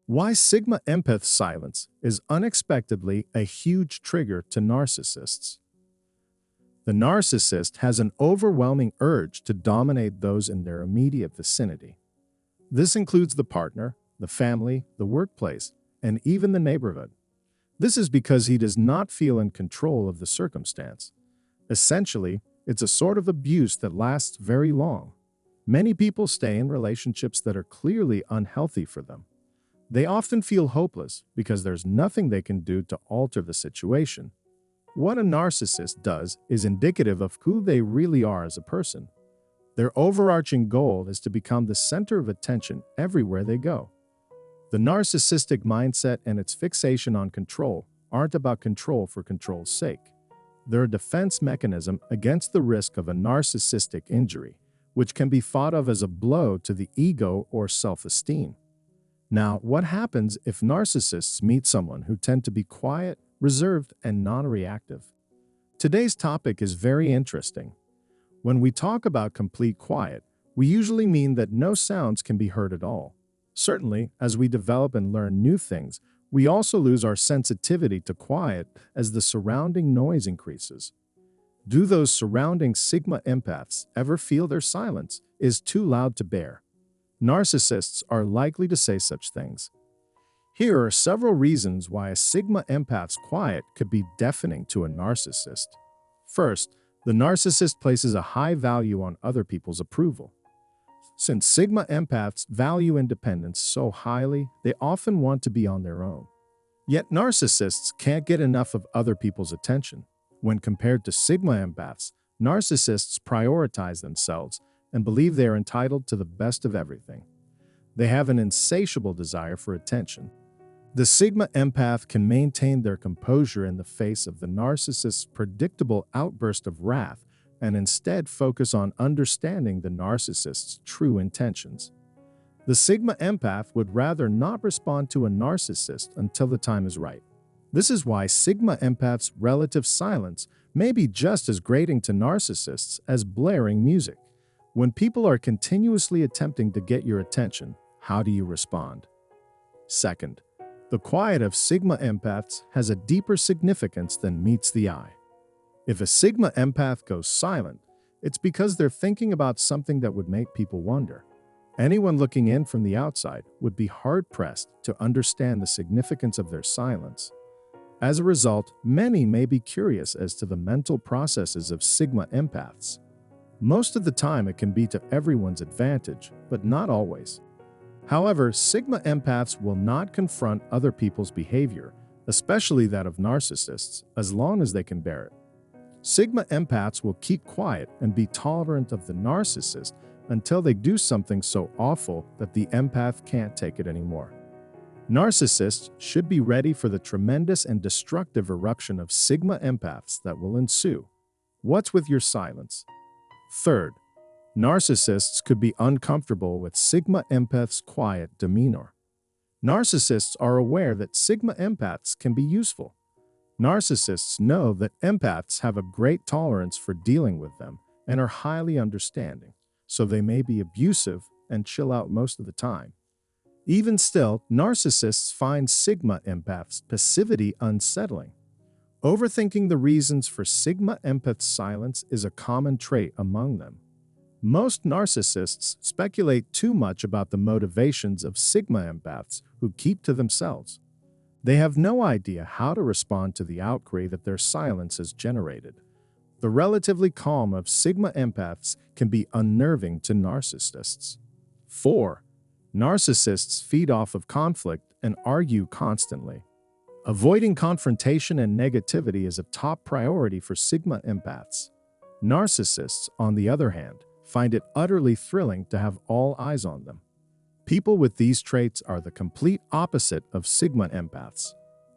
Why Sigma Empath silence is unexpectedly a huge trigger to narcissists. The narcissist has an overwhelming urge to dominate those in their immediate vicinity. This includes the partner, the family, the workplace, and even the neighborhood. This is because he does not feel in control of the circumstance. Essentially, it's a sort of abuse that lasts very long. Many people stay in relationships that are clearly unhealthy for them. They often feel hopeless because there's nothing they can do to alter the situation. What a narcissist does is indicative of who they really are as a person. Their overarching goal is to become the center of attention everywhere they go. The narcissistic mindset and its fixation on control aren't about control for control's sake. They're a defense mechanism against the risk of a narcissistic injury, which can be thought of as a blow to the ego or self-esteem. Now, what happens if narcissists meet someone who tend to be quiet, reserved, and non-reactive? Today's topic is very interesting. When we talk about complete quiet, we usually mean that no sounds can be heard at all. Certainly, as we develop and learn new things, we also lose our sensitivity to quiet as the surrounding noise increases. Do those surrounding Sigma empaths ever feel their silence is too loud to bear? Narcissists are likely to say such things. Here are several reasons why a Sigma empath's quiet could be deafening to a narcissist. First, the narcissist places a high value on other people's approval. Since Sigma empaths value independence so highly, they often want to be on their own. Yet narcissists can't get enough of other people's attention. When compared to Sigma empaths, narcissists prioritize themselves and believe they are entitled to the best of everything. They have an insatiable desire for attention. The Sigma empath can maintain their composure in the face of the narcissist's predictable outburst of wrath and instead focus on understanding the narcissist's true intentions. The Sigma empath would rather not respond to a narcissist until the time is right. This is why Sigma empath's relative silence may be just as grating to narcissists as blaring music. When people are continuously attempting to get your attention, how do you respond? Second, the quiet of Sigma empaths has a deeper significance than meets the eye. If a Sigma empath goes silent, it's because they're thinking about something that would make people wonder. Anyone looking in from the outside would be hard-pressed to understand the significance of their silence. As a result, many may be curious as to the mental processes of Sigma empaths. Most of the time it can be to everyone's advantage, but not always. However, Sigma empaths will not confront other people's behavior, especially that of narcissists, as long as they can bear it. Sigma empaths will keep quiet and be tolerant of the narcissist until they do something so awful that the empath can't take it anymore. Narcissists should be ready for the tremendous and destructive eruption of Sigma empaths that will ensue. What's with your silence? Third, narcissists could be uncomfortable with Sigma empaths' quiet demeanor. Narcissists are aware that Sigma empaths can be useful. Narcissists know that empaths have a great tolerance for dealing with them and are highly understanding, so they may be abusive and chill out most of the time. Even still, narcissists find Sigma empaths' passivity unsettling. Overthinking the reasons for Sigma empaths' silence is a common trait among them. Most narcissists speculate too much about the motivations of Sigma empaths who keep to themselves. They have no idea how to respond to the outcry that their silence has generated. The relatively calm of Sigma empaths can be unnerving to narcissists. 4. Narcissists feed off of conflict and argue constantly. Avoiding confrontation and negativity is a top priority for Sigma empaths. Narcissists, on the other hand, find it utterly thrilling to have all eyes on them. People with these traits are the complete opposite of Sigma empaths.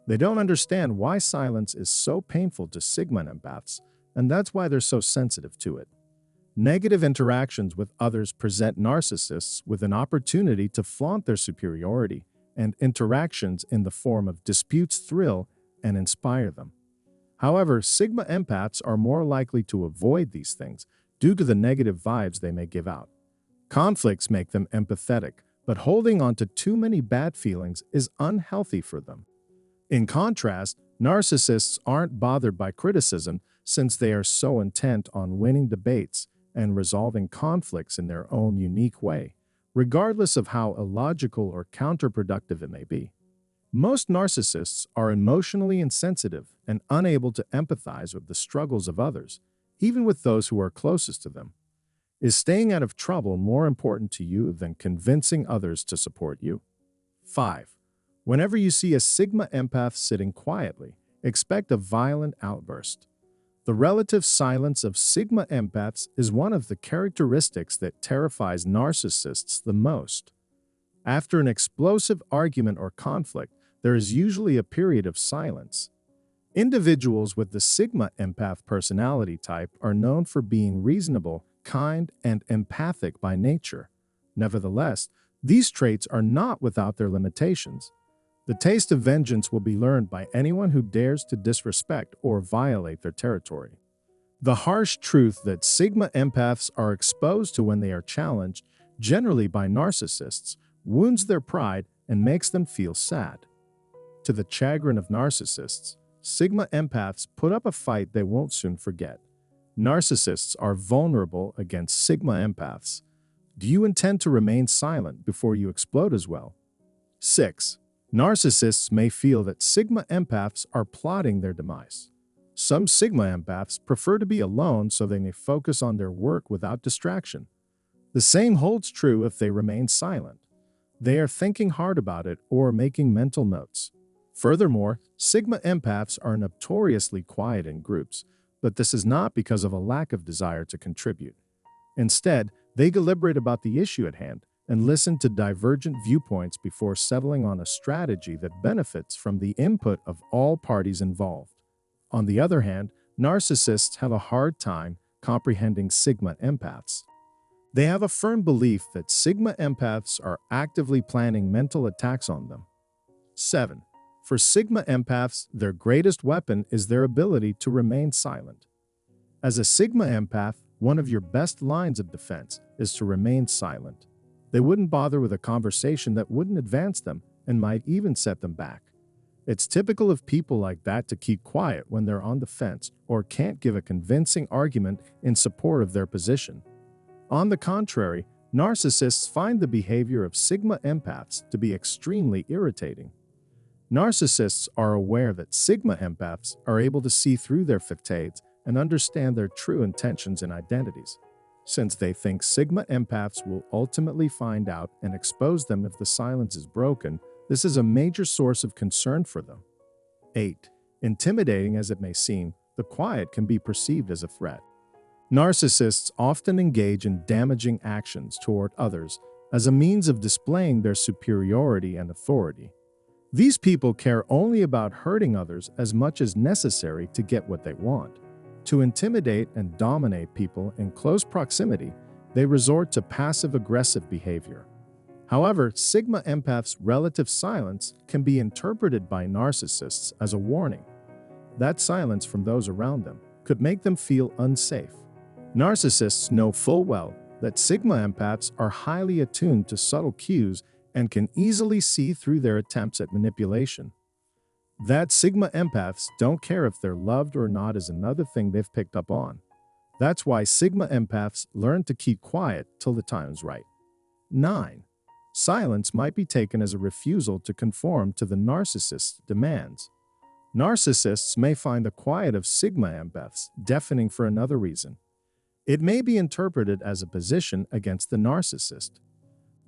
They don't understand why silence is so painful to Sigma empaths, and that's why they're so sensitive to it. Negative interactions with others present narcissists with an opportunity to flaunt their superiority, and interactions in the form of disputes thrill and inspire them. However, Sigma empaths are more likely to avoid these things due to the negative vibes they may give out. Conflicts make them empathetic, but holding on to too many bad feelings is unhealthy for them. In contrast, narcissists aren't bothered by criticism since they are so intent on winning debates and resolving conflicts in their own unique way, regardless of how illogical or counterproductive it may be. Most narcissists are emotionally insensitive and unable to empathize with the struggles of others, even with those who are closest to them. Is staying out of trouble more important to you than convincing others to support you? 5. Whenever you see a Sigma empath sitting quietly, expect a violent outburst. The relative silence of Sigma empaths is one of the characteristics that terrifies narcissists the most. After an explosive argument or conflict, there is usually a period of silence. Individuals with the Sigma empath personality type are known for being reasonable, kind, and empathic by nature. Nevertheless, these traits are not without their limitations. The taste of vengeance will be learned by anyone who dares to disrespect or violate their territory. The harsh truth that Sigma empaths are exposed to when they are challenged, generally by narcissists, wounds their pride and makes them feel sad. To the chagrin of narcissists, Sigma empaths put up a fight they won't soon forget. Narcissists are vulnerable against Sigma empaths. Do you intend to remain silent before you explode as well? 6. Narcissists may feel that Sigma empaths are plotting their demise. Some Sigma empaths prefer to be alone so they may focus on their work without distraction. The same holds true if they remain silent. They are thinking hard about it or making mental notes. Furthermore, Sigma empaths are notoriously quiet in groups, but this is not because of a lack of desire to contribute. Instead, they deliberate about the issue at hand and listen to divergent viewpoints before settling on a strategy that benefits from the input of all parties involved. On the other hand, narcissists have a hard time comprehending Sigma empaths. They have a firm belief that Sigma empaths are actively planning mental attacks on them. 7. For Sigma empaths, their greatest weapon is their ability to remain silent. As a Sigma empath, one of your best lines of defense is to remain silent. They wouldn't bother with a conversation that wouldn't advance them and might even set them back. It's typical of people like that to keep quiet when they're on the fence or can't give a convincing argument in support of their position. On the contrary, narcissists find the behavior of Sigma empaths to be extremely irritating. Narcissists are aware that Sigma empaths are able to see through their facades and understand their true intentions and identities. Since they think Sigma empaths will ultimately find out and expose them if the silence is broken, this is a major source of concern for them. 8. Intimidating as it may seem, the quiet can be perceived as a threat. Narcissists often engage in damaging actions toward others as a means of displaying their superiority and authority. These people care only about hurting others as much as necessary to get what they want. To intimidate and dominate people in close proximity, they resort to passive-aggressive behavior. However, Sigma empaths' relative silence can be interpreted by narcissists as a warning. That silence from those around them could make them feel unsafe. Narcissists know full well that Sigma empaths are highly attuned to subtle cues and can easily see through their attempts at manipulation. That Sigma empaths don't care if they're loved or not is another thing they've picked up on. That's why Sigma empaths learn to keep quiet till the time's right. 9. Silence might be taken as a refusal to conform to the narcissist's demands. Narcissists may find the quiet of Sigma empaths deafening for another reason. It may be interpreted as a position against the narcissist.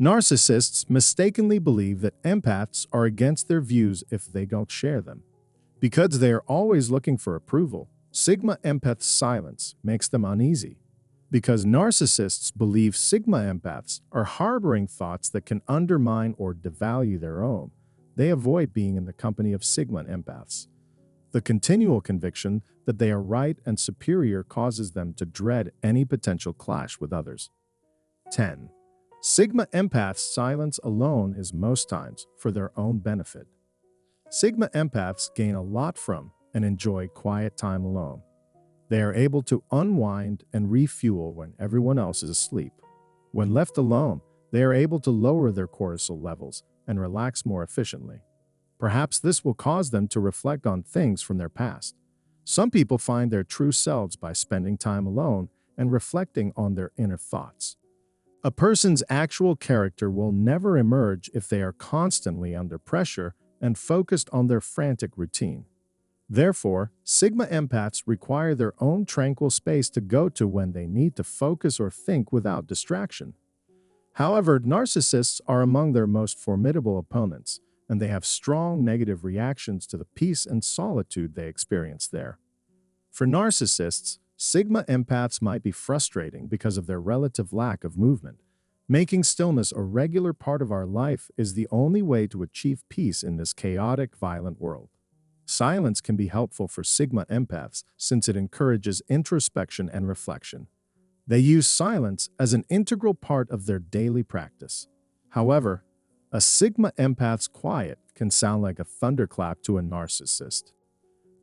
Narcissists mistakenly believe that empaths are against their views if they don't share them. Because they are always looking for approval, Sigma empaths' silence makes them uneasy. Because narcissists believe Sigma empaths are harboring thoughts that can undermine or devalue their own, they avoid being in the company of Sigma empaths. The continual conviction that they are right and superior causes them to dread any potential clash with others. 10. Sigma empaths' silence alone is most times for their own benefit. Sigma empaths gain a lot from and enjoy quiet time alone. They are able to unwind and refuel when everyone else is asleep. When left alone, they are able to lower their cortisol levels and relax more efficiently. Perhaps this will cause them to reflect on things from their past. Some people find their true selves by spending time alone and reflecting on their inner thoughts. A person's actual character will never emerge if they are constantly under pressure and focused on their frantic routine. Therefore, Sigma empaths require their own tranquil space to go to when they need to focus or think without distraction. However, narcissists are among their most formidable opponents, and they have strong negative reactions to the peace and solitude they experience there. For narcissists, Sigma empaths might be frustrating because of their relative lack of movement. Making stillness a regular part of our life is the only way to achieve peace in this chaotic, violent world. Silence can be helpful for Sigma empaths since it encourages introspection and reflection. They use silence as an integral part of their daily practice. However, a Sigma empath's quiet can sound like a thunderclap to a narcissist.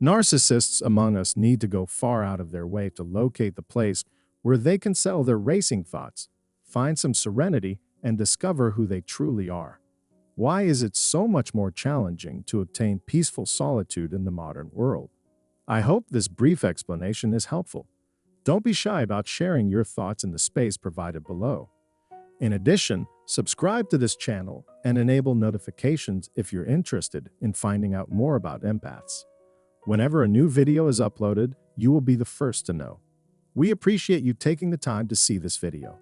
Narcissists among us need to go far out of their way to locate the place where they can settle their racing thoughts, find some serenity, and discover who they truly are. Why is it so much more challenging to obtain peaceful solitude in the modern world? I hope this brief explanation is helpful. Don't be shy about sharing your thoughts in the space provided below. In addition, subscribe to this channel and enable notifications if you're interested in finding out more about empaths. Whenever a new video is uploaded, you will be the first to know. We appreciate you taking the time to see this video.